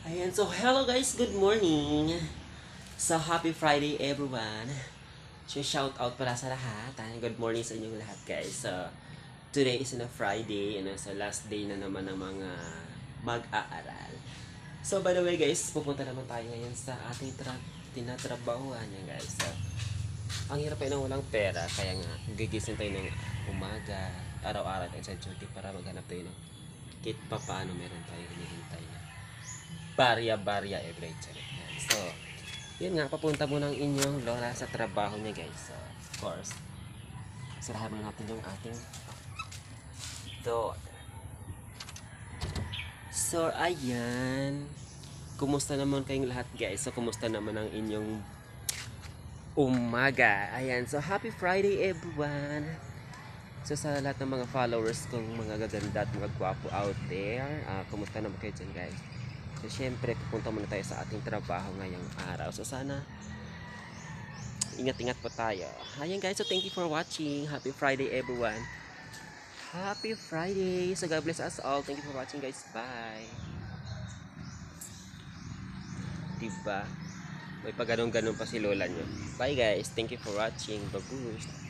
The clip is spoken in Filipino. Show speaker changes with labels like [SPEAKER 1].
[SPEAKER 1] Ayan, so hello guys, good morning. So happy Friday everyone. So shout out para sa lahat. Good morning sa inyong lahat guys. So today is na Friday, sa last day na naman ng mga mag-aaral. So by the way guys, pupunta naman tayo ngayon sa ating tinatrabahuan yan guys. So ang hirap ay nang walang pera, kaya nga gigising tayo ng umaga, araw-araw tayo sa duty para maghanap tayo ng kahit pa paano meron tayong hinihintay na barya-barya every time. So, yun nga, papunta mo ng inyong lola sa trabaho niya guys. So, of course, sarahan mo natin yung ating door. So, ayan. Kumusta naman kayong lahat guys? So, kumusta naman ang inyong umaga? Ayan, so happy Friday everyone! So sa lahat ng mga followers kong mga gaganda at mga gwapo out there, kumusta naman kayo dyan guys? So syempre, pupunta muna tayo sa ating trabaho ngayong araw. So sana, ingat-ingat po tayo. Ayan guys, so thank you for watching. Happy Friday everyone. Happy Friday. So God bless us all. Thank you for watching guys. Bye. Diba? May pag ganun pa si lola nyo. Bye guys. Thank you for watching. Babush.